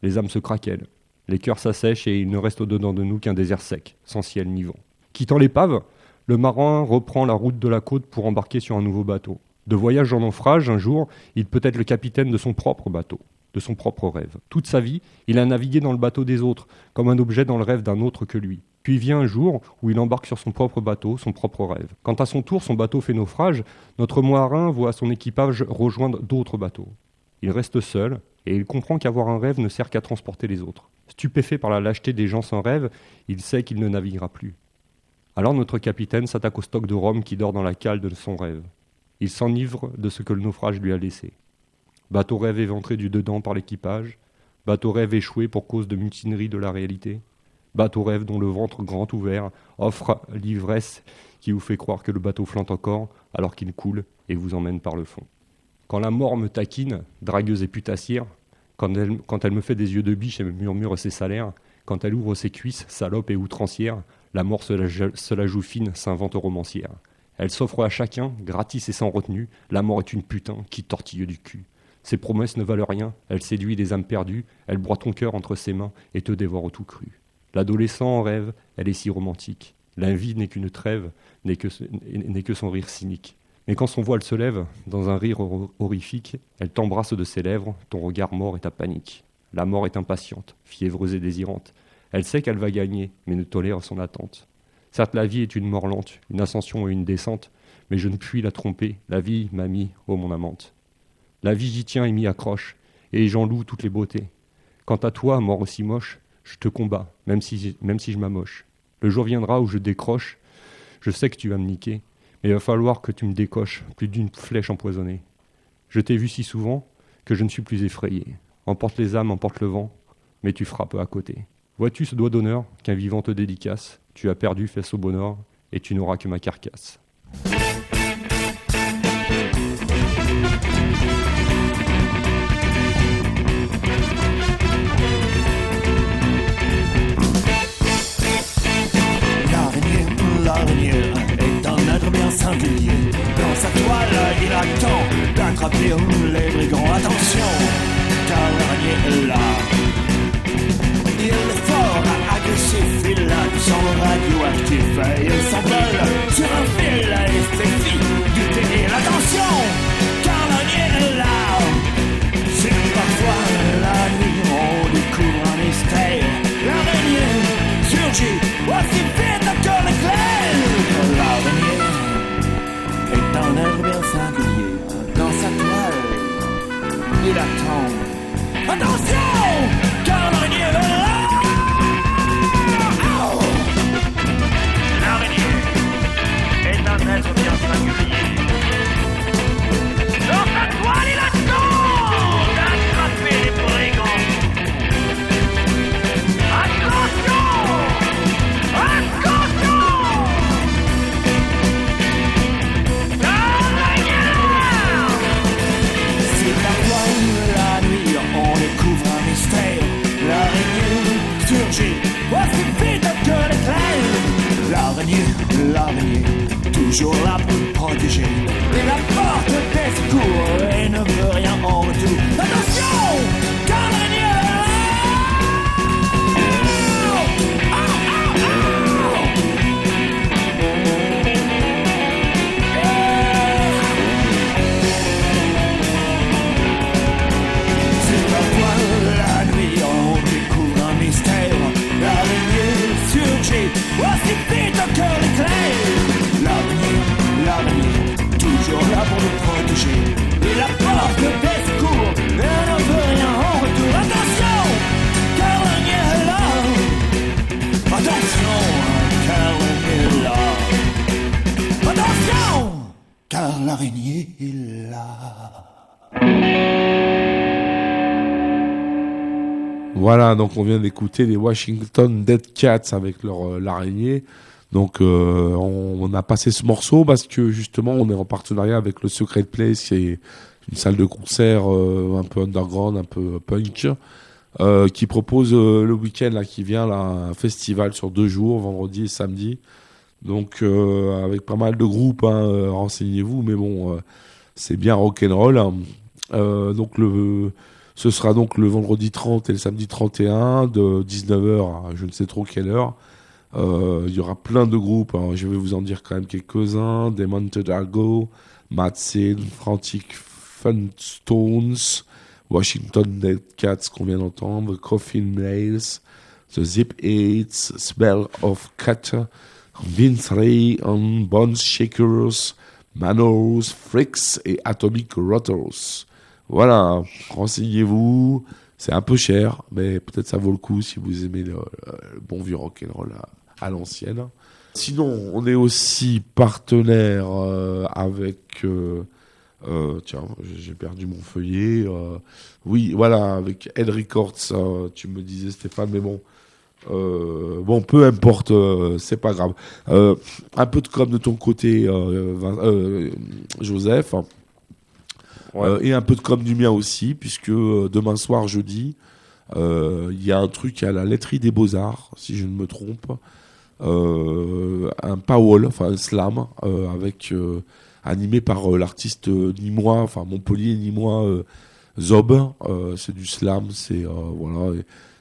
Les âmes se craquellent. Les cœurs s'assèchent et il ne reste au-dedans de nous qu'un désert sec, sans ciel ni vent. Quittant l'épave, le marin reprend la route de la côte pour embarquer sur un nouveau bateau. De voyage en naufrage, un jour, il peut être le capitaine de son propre bateau, de son propre rêve. Toute sa vie, il a navigué dans le bateau des autres, comme un objet dans le rêve d'un autre que lui. Puis vient un jour où il embarque sur son propre bateau, son propre rêve. Quand à son tour son bateau fait naufrage, notre marin voit son équipage rejoindre d'autres bateaux. Il reste seul et il comprend qu'avoir un rêve ne sert qu'à transporter les autres. Stupéfait par la lâcheté des gens sans rêve, il sait qu'il ne naviguera plus. Alors notre capitaine s'attaque au stock de rhum qui dort dans la cale de son rêve. Il s'enivre de ce que le naufrage lui a laissé. Bateau rêve éventré du dedans par l'équipage, bateau rêve échoué pour cause de mutinerie de la réalité, bateau rêve dont le ventre grand ouvert offre l'ivresse qui vous fait croire que le bateau flotte encore alors qu'il coule et vous emmène par le fond. Quand la mort me taquine, dragueuse et putassière, quand elle me fait des yeux de biche et me murmure ses salaires, quand elle ouvre ses cuisses, salope et outrancière, la mort se la joue fine, s'invente romancière. Elle s'offre à chacun, gratis et sans retenue, la mort est une putain qui tortille du cul. Ses promesses ne valent rien, elle séduit des âmes perdues, elle broie ton cœur entre ses mains et te dévore au tout cru. L'adolescent en rêve, elle est si romantique. La vie n'est qu'une trêve, n'est que son rire cynique. Mais quand son voile se lève, dans un rire horrifique, elle t'embrasse de ses lèvres, ton regard mort est ta panique. La mort est impatiente, fiévreuse et désirante. Elle sait qu'elle va gagner, mais ne tolère son attente. Certes, la vie est une mort lente, une ascension et une descente, mais je ne puis la tromper, la vie m'a mis, ô mon amante. La vie j'y tiens et m'y accroche, et j'en loue toutes les beautés. Quant à toi, mort aussi moche, Je te combats, même si je m'amoche. Le jour viendra où je décroche. Je sais que tu vas me niquer, mais il va falloir que tu me décoches plus d'une flèche empoisonnée. Je t'ai vu si souvent que je ne suis plus effrayé. Emporte les âmes, emporte le vent, mais tu frappes à côté. Vois-tu ce doigt d'honneur qu'un vivant te dédicace? Tu as perdu face au bonheur, et tu n'auras que ma carcasse. L'araignée est un être bien singulier. Dans sa toile, il attend d'attraper les brigands. Attention, car l'araignée est là. Il est fort, agressif, il a du sang radioactif. Et il s'envole sur un fil et fait fi du délire. Attention, car l'araignée est là. C'est parfois la nuit, on découvre un mystère. L'araignée surgit aussi vite que l'éclair. L'araignée est un être bien singulier. Dans sa toile, il attend. Attention, car l'araignée est là. Oh. L'araignée est un être bien singulier. Dans sa toile, il attend d'attraper les brigands. Attention! C'est parfois la nuit, on découvre un mystère. L'araignée surgit aussi vite que l'éclair. L'araignée, toujours là pour nous protéger. Il apporte des secours et ne veut rien en retour. Attention, car l'araignée est là. C'est parfois la nuit, on découvre un mystère. L'araignée surgit aussi vite que l'éclair. L'araignée, toujours là pour nous protéger. Il apporte des secours et ne veut rien en retour. Attention, car l'araignée est là. Attention, car l'araignée est là. Attention, car l'araignée est là. Voilà, donc on vient d'écouter les Washington Dead Cats avec leur l'araignée. Donc on a passé ce morceau parce que justement on est en partenariat avec le Secret Place, qui est une salle de concert un peu underground, un peu punk, qui propose le week-end là qui vient là, un festival sur 2 jours, vendredi et samedi. Donc avec pas mal de groupes, hein, renseignez-vous, mais bon, c'est bien rock'n'roll. Hein. Donc ce sera donc le vendredi 30 et le samedi 31 de 19h à je ne sais trop quelle heure. Il y aura plein de groupes, hein. Je vais vous en dire quand même quelques-uns. Demonted Argo, Mad Seed, Frantic Funstones, Washington Dead Cats qu'on vient d'entendre, Coffin Nails, The Zip Aids, Smell of Cat, Vince Ray, Bones Shakers, Manos, Freaks et Atomic Rotters. Voilà, renseignez-vous. C'est un peu cher, mais peut-être ça vaut le coup si vous aimez le bon vieux rock'n'roll à l'ancienne. Sinon, on est aussi partenaire avec... tiens, j'ai perdu mon feuillet. Oui, voilà, avec Head Records, tu me disais Stéphane, mais bon... bon, peu importe, c'est pas grave. Un peu de com de ton côté, Joseph. Ouais. Et un peu de com du mien aussi, puisque demain soir, jeudi, il y a un truc à la Laiterie des Beaux-Arts, si je ne me trompe. Un powwow, enfin un slam, avec animé par l'artiste nîmois, enfin Montpellier nîmois, Zob. C'est du slam, c'est voilà.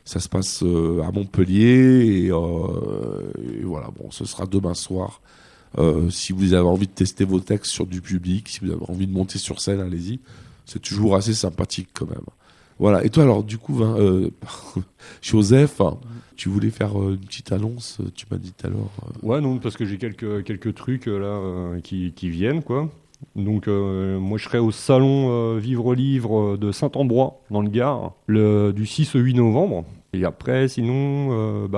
Ça se passe à Montpellier et voilà. Bon, ce sera demain soir. Si vous avez envie de tester vos textes sur du public, si vous avez envie de monter sur scène, allez-y. C'est toujours assez sympathique quand même. Voilà. Et toi, alors, du coup, Joseph, tu voulais faire une petite annonce, tu m'as dit tout à l'heure. Ouais, non, parce que j'ai quelques trucs là qui viennent, quoi. Donc, moi, je serai au salon Vivre Livre de Saint-Ambrois, dans le Gard, du 6 au 8 novembre. Et après, sinon,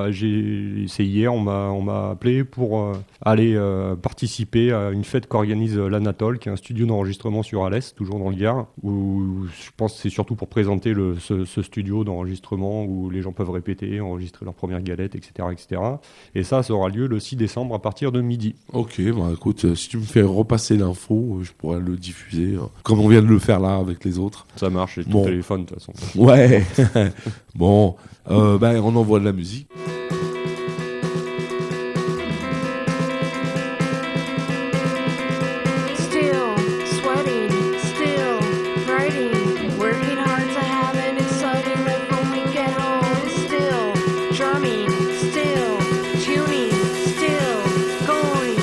c'est hier, on m'a appelé pour aller participer à une fête qu'organise l'Anatole, qui est un studio d'enregistrement sur Alès, toujours dans le Gard, où je pense que c'est surtout pour présenter ce studio d'enregistrement où les gens peuvent répéter, enregistrer leurs premières galettes, etc., etc. Et ça aura lieu le 6 décembre à partir de midi. Ok, bah écoute, si tu me fais repasser l'info, je pourrais le diffuser, comme on vient de le faire là avec les autres. Ça marche, c'est Bon. ton téléphone de toute façon. Ouais, bon, on envoie de la musique. Still sweating, still writing, working hard to have an exciting life when we get home. Still drumming, still tuning, still going.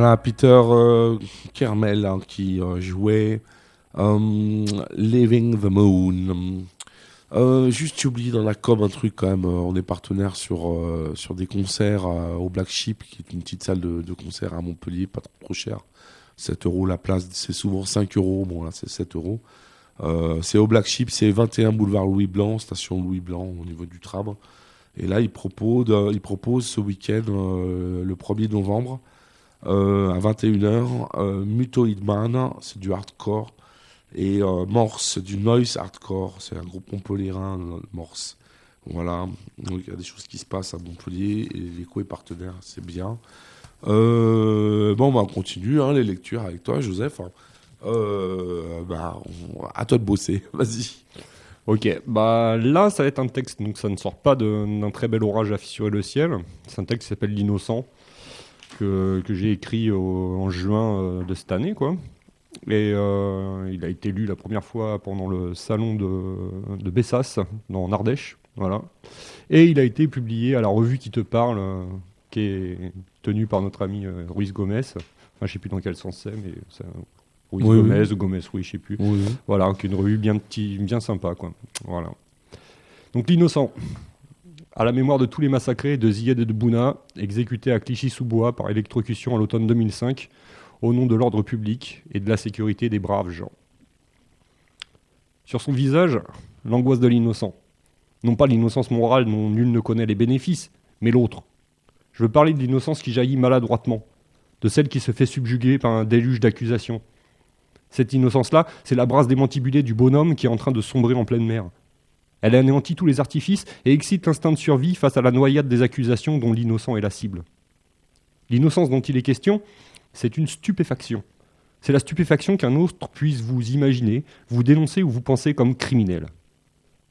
Voilà, Peter Kermel hein, qui jouait Living the Moon. Juste, j'ai oublié dans la com un truc quand même. On est partenaire sur des concerts au Black Sheep, qui est une petite salle de concert à Montpellier, pas trop cher. 7 € la place, c'est souvent 5 €. Bon, là, c'est 7 €. C'est au Black Sheep, c'est 21 boulevard Louis Blanc, station Louis Blanc au niveau du tram. Et là, il propose ce week-end, le 1er novembre, à 21h, Mutoid Man, c'est du hardcore, et Morse, du noise hardcore, c'est un groupe montpelliérain, Morse. Voilà, donc il y a des choses qui se passent à Montpellier, et l'écho est partenaire, c'est bien. Bon, on continue les lectures avec toi, Joseph. À toi de bosser, vas-y. Ok, bah là ça va être un texte, donc ça ne sort pas d'un très bel orage à fissurer le ciel. C'est un texte qui s'appelle L'Innocent, que j'ai écrit en juin de cette année, quoi. Et il a été lu la première fois pendant le salon de Bessas, en Ardèche, voilà. Et il a été publié à la revue qui te parle, qui est tenue par notre ami Ruiz Gomez. Enfin, je ne sais plus dans quel sens c'est, mais c'est Ruiz Gomez ou Gomez, oui, je sais plus. Oui. Voilà, qui est une revue bien sympa, quoi. Voilà. Donc L'Innocent, à la mémoire de tous les massacrés de Zied et de Bouna, exécutés à Clichy-sous-Bois par électrocution à l'automne 2005, au nom de l'ordre public et de la sécurité des braves gens. Sur son visage, l'angoisse de l'innocent. Non pas l'innocence morale dont nul ne connaît les bénéfices, mais l'autre. Je veux parler de l'innocence qui jaillit maladroitement, de celle qui se fait subjuguer par un déluge d'accusations. Cette innocence-là, c'est la brasse démantibulée du bonhomme qui est en train de sombrer en pleine mer. Elle anéantit tous les artifices et excite l'instinct de survie face à la noyade des accusations dont l'innocent est la cible. L'innocence dont il est question, c'est une stupéfaction. C'est la stupéfaction qu'un autre puisse vous imaginer, vous dénoncer ou vous penser comme criminel.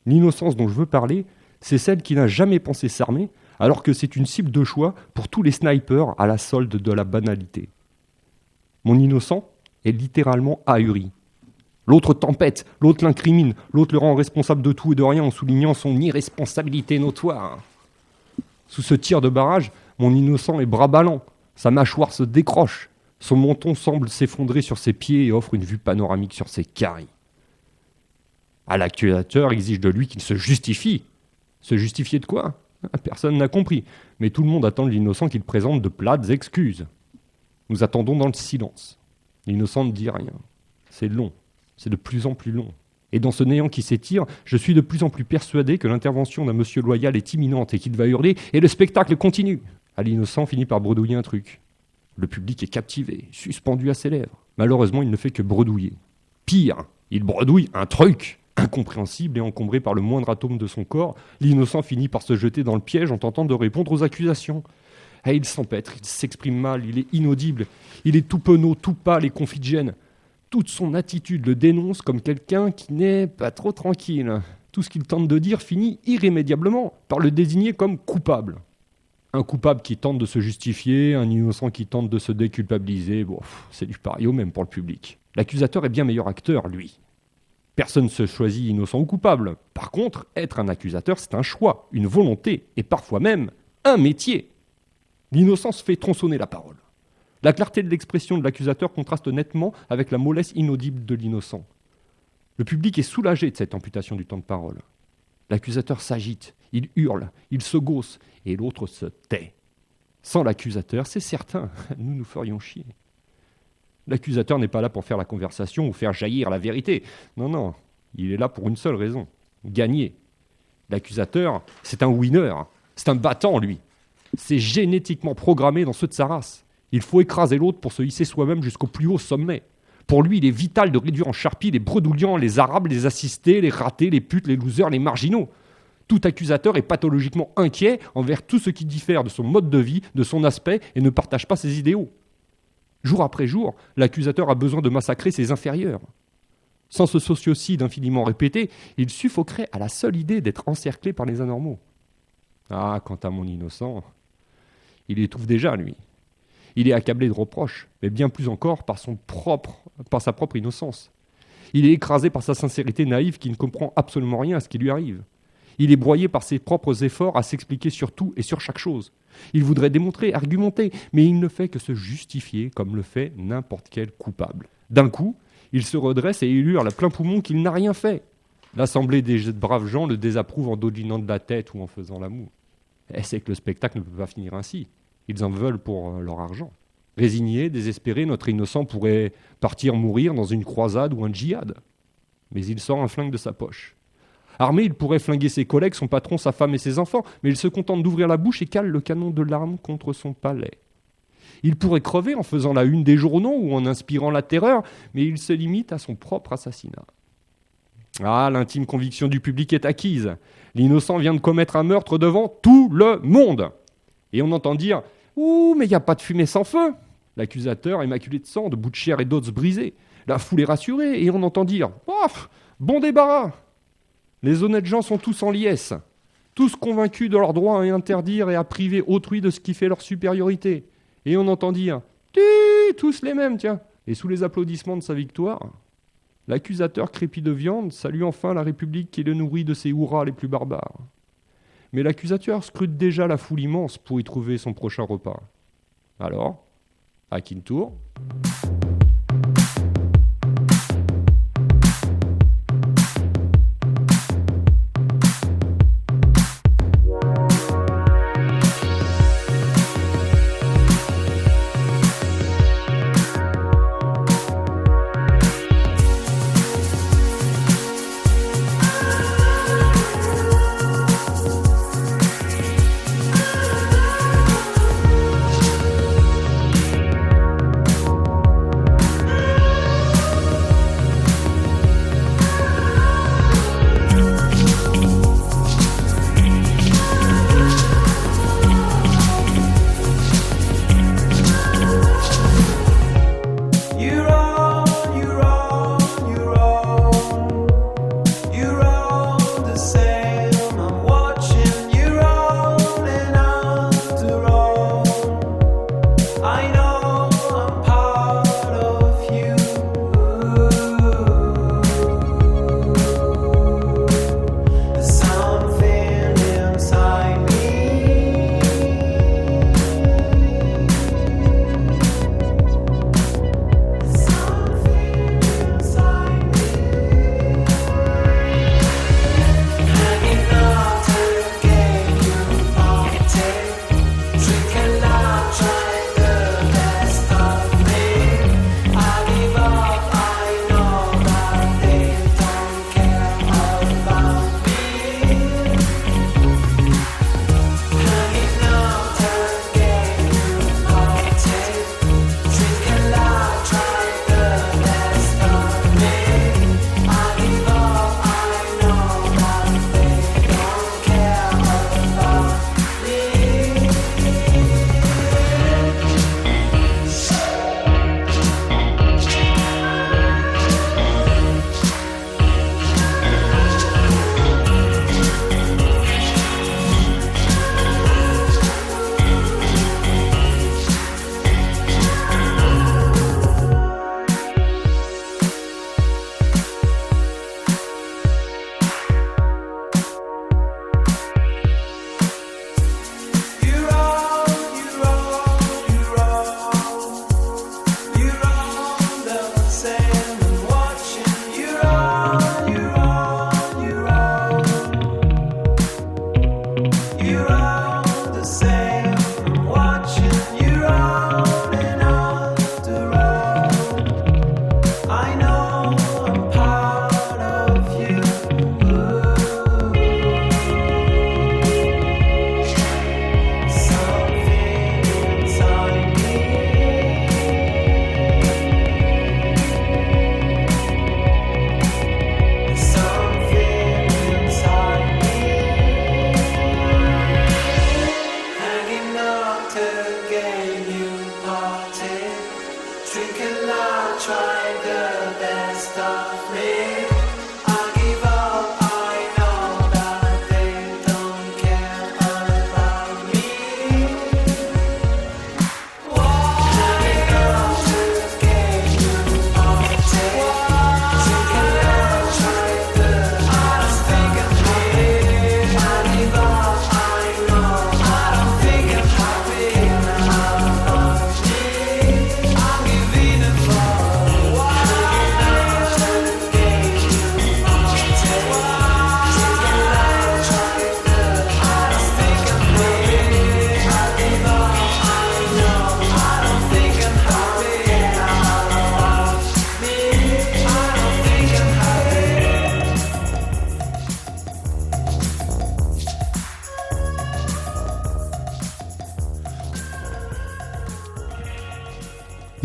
L'innocence dont je veux parler, c'est celle qui n'a jamais pensé s'armer, alors que c'est une cible de choix pour tous les snipers à la solde de la banalité. Mon innocent est littéralement ahuri. L'autre tempête, l'autre l'incrimine, l'autre le rend responsable de tout et de rien en soulignant son irresponsabilité notoire. Sous ce tir de barrage, mon innocent est bras ballant, sa mâchoire se décroche, son menton semble s'effondrer sur ses pieds et offre une vue panoramique sur ses caries. À l'accusateur exige de lui qu'il se justifie. Se justifier de quoi ? Personne n'a compris, mais tout le monde attend de l'innocent qu'il présente de plates excuses. Nous attendons dans le silence. L'innocent ne dit rien. C'est long, c'est de plus en plus long. Et dans ce néant qui s'étire, je suis de plus en plus persuadé que l'intervention d'un monsieur loyal est imminente et qu'il va hurler « Et le spectacle continue !» À l'innocent finit par bredouiller un truc. Le public est captivé, suspendu à ses lèvres. Malheureusement, il ne fait que bredouiller. Pire, il bredouille un truc. Incompréhensible et encombré par le moindre atome de son corps, l'innocent finit par se jeter dans le piège en tentant de répondre aux accusations. Et il s'empêtre, il s'exprime mal, il est inaudible, il est tout penaud, tout pâle et confit de gêne. Toute son attitude le dénonce comme quelqu'un qui n'est pas trop tranquille. Tout ce qu'il tente de dire finit irrémédiablement par le désigner comme coupable. Un coupable qui tente de se justifier, un innocent qui tente de se déculpabiliser, bon, c'est du pareil au même pour le public. L'accusateur est bien meilleur acteur, lui. Personne ne se choisit innocent ou coupable. Par contre, être un accusateur, c'est un choix, une volonté, et parfois même un métier. L'innocence fait tronçonner la parole. La clarté de l'expression de l'accusateur contraste nettement avec la mollesse inaudible de l'innocent. Le public est soulagé de cette amputation du temps de parole. L'accusateur s'agite, il hurle, il se gausse, et l'autre se tait. Sans l'accusateur, c'est certain, nous ferions chier. L'accusateur n'est pas là pour faire la conversation ou faire jaillir la vérité. Non, il est là pour une seule raison, gagner. L'accusateur, c'est un winner, c'est un battant, lui. C'est génétiquement programmé dans ceux de sa race. Il faut écraser l'autre pour se hisser soi-même jusqu'au plus haut sommet. Pour lui, il est vital de réduire en charpie les bredouillants, les arabes, les assistés, les ratés, les putes, les losers, les marginaux. Tout accusateur est pathologiquement inquiet envers tout ce qui diffère de son mode de vie, de son aspect et ne partage pas ses idéaux. Jour après jour, l'accusateur a besoin de massacrer ses inférieurs. Sans ce sociocide infiniment répété, il suffoquerait à la seule idée d'être encerclé par les anormaux. Ah, quant à mon innocent, il étouffe déjà, lui. Il est accablé de reproches, mais bien plus encore par sa propre innocence. Il est écrasé par sa sincérité naïve qui ne comprend absolument rien à ce qui lui arrive. Il est broyé par ses propres efforts à s'expliquer sur tout et sur chaque chose. Il voudrait démontrer, argumenter, mais il ne fait que se justifier comme le fait n'importe quel coupable. D'un coup, il se redresse et il hurle à plein poumon qu'il n'a rien fait. L'assemblée des braves gens le désapprouve en dodelinant de la tête ou en faisant l'amour. Et c'est que le spectacle ne peut pas finir ainsi. Ils en veulent pour leur argent. Résigné, désespéré, notre innocent pourrait partir mourir dans une croisade ou un djihad. Mais il sort un flingue de sa poche. Armé, il pourrait flinguer ses collègues, son patron, sa femme et ses enfants, mais il se contente d'ouvrir la bouche et cale le canon de l'arme contre son palais. Il pourrait crever en faisant la une des journaux ou en inspirant la terreur, mais il se limite à son propre assassinat. Ah, l'intime conviction du public est acquise. L'innocent vient de commettre un meurtre devant tout le monde. Et on entend dire « Ouh, mais il n'y a pas de fumée sans feu !» L'accusateur émaculé de sang, de bouts de chair et d'os brisés. La foule est rassurée et on entend dire « Ouf, bon débarras !» Les honnêtes gens sont tous en liesse, tous convaincus de leur droit à interdire et à priver autrui de ce qui fait leur supériorité. Et on entend dire « tous les mêmes, tiens !» Et sous les applaudissements de sa victoire, l'accusateur crépi de viande salue enfin la République qui le nourrit de ses hurrahs les plus barbares. Mais l'accusateur scrute déjà la foule immense pour y trouver son prochain repas. Alors, à qui le tour ?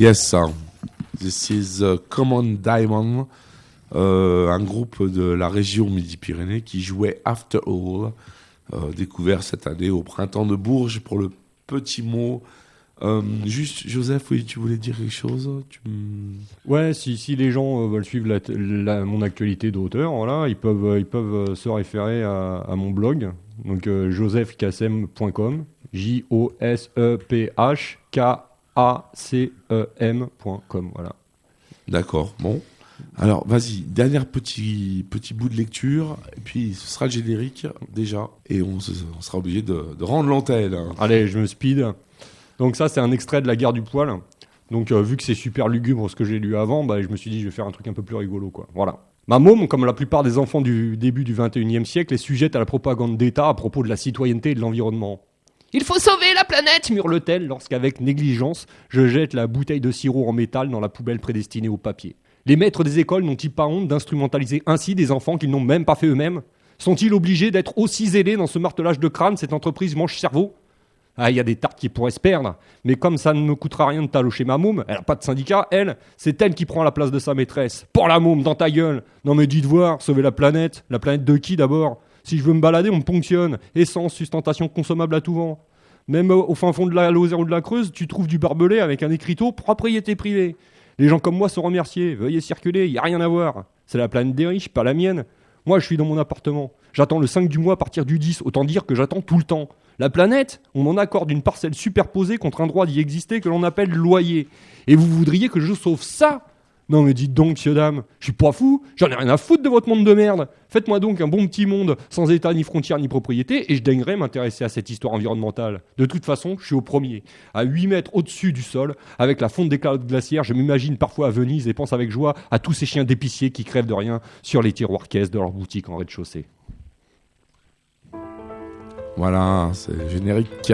Yes, this is Common Diamond, un groupe de la région Midi-Pyrénées qui jouait After All, découvert cette année au printemps de Bourges pour le petit mot. Juste, Joseph, oui, tu voulais dire quelque chose? Ouais, si les gens veulent suivre mon actualité d'auteur, voilà, ils peuvent se référer à mon blog, donc josephkassem.com, josephkassem.com, voilà. D'accord, bon. Alors, vas-y, dernier petit bout de lecture, et puis ce sera le générique, déjà, et on sera obligé de rendre l'antenne. Allez, je me speed. Donc ça, c'est un extrait de La guerre du poil. Donc vu que c'est super lugubre ce que j'ai lu avant, je me suis dit je vais faire un truc un peu plus rigolo, quoi. Voilà. Ma môme, comme la plupart des enfants du début du 21e siècle, est sujette à la propagande d'État à propos de la citoyenneté et de l'environnement. « Il faut sauver la planète !» murle-t-elle lorsqu'avec négligence, je jette la bouteille de sirop en métal dans la poubelle prédestinée au papier. Les maîtres des écoles n'ont-ils pas honte d'instrumentaliser ainsi des enfants qu'ils n'ont même pas fait eux-mêmes? Sont-ils obligés d'être aussi zélés dans ce martelage de crâne, cette entreprise mange-cerveau? Ah, il y a des tartes qui pourraient se perdre, mais comme ça ne me coûtera rien de talocher ma môme, elle n'a pas de syndicat, elle, c'est elle qui prend la place de sa maîtresse. Pour la môme, dans ta gueule. Non mais dites voir, sauver la planète de qui d'abord? Si je veux me balader, on me ponctionne. Essence, sustentation consommable à tout vent. Même au fin fond de la Lozère ou de la Creuse, tu trouves du barbelé avec un écriteau propriété privée. Les gens comme moi sont remerciés, veuillez circuler, il n'y a rien à voir. C'est la planète des riches, pas la mienne. Moi, je suis dans mon appartement. J'attends le 5 du mois à partir du 10, autant dire que j'attends tout le temps. La planète, on m'en accorde une parcelle superposée contre un droit d'y exister que l'on appelle loyer. Et vous voudriez que je sauve ça? Non mais dites donc, monsieur dame, je suis pas fou, j'en ai rien à foutre de votre monde de merde. Faites-moi donc un bon petit monde, sans état, ni frontières, ni propriété, et je daignerai m'intéresser à cette histoire environnementale. De toute façon, je suis au premier, à 8 mètres au-dessus du sol, avec la fonte des calottes glaciaires, je m'imagine parfois à Venise et pense avec joie à tous ces chiens d'épiciers qui crèvent de rien sur les tiroirs caisses de leur boutique en rez-de-chaussée. Voilà, c'est le générique.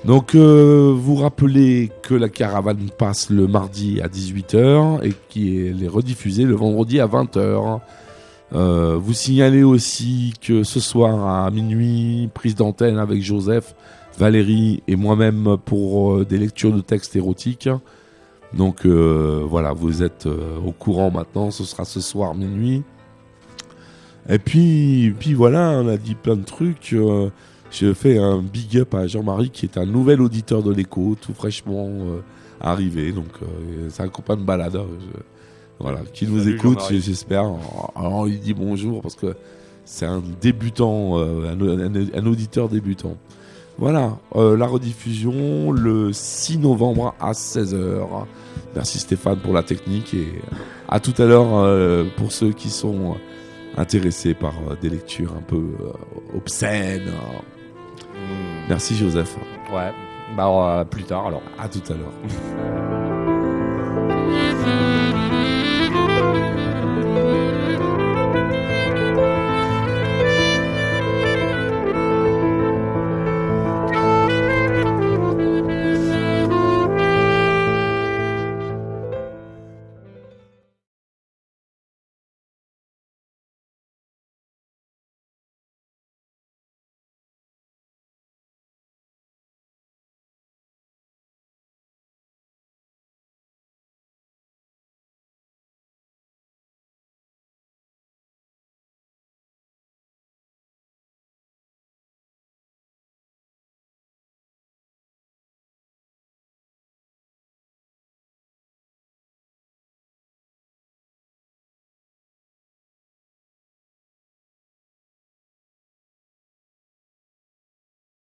Donc, vous rappelez que la caravane passe le mardi à 18h et qu'elle est rediffusée le vendredi à 20h. Vous signalez aussi que ce soir à minuit, prise d'antenne avec Joseph, Valérie et moi-même pour des lectures de textes érotiques. Donc voilà, vous êtes au courant maintenant, ce sera ce soir minuit. Et puis voilà, on a dit plein de trucs. Je fais un big up à Jean-Marie qui est un nouvel auditeur de l'Écho, tout fraîchement arrivé. Donc c'est un copain de balade, voilà, qui nous Salut écoute, Jean-Marie. j'espère. Alors il dit bonjour parce que c'est un débutant, un auditeur débutant. Voilà, la rediffusion le 6 novembre à 16h. Merci Stéphane pour la technique et à tout à l'heure pour ceux qui sont intéressés par des lectures un peu obscènes. Merci Joseph. Ouais, bah plus tard alors. À tout à l'heure.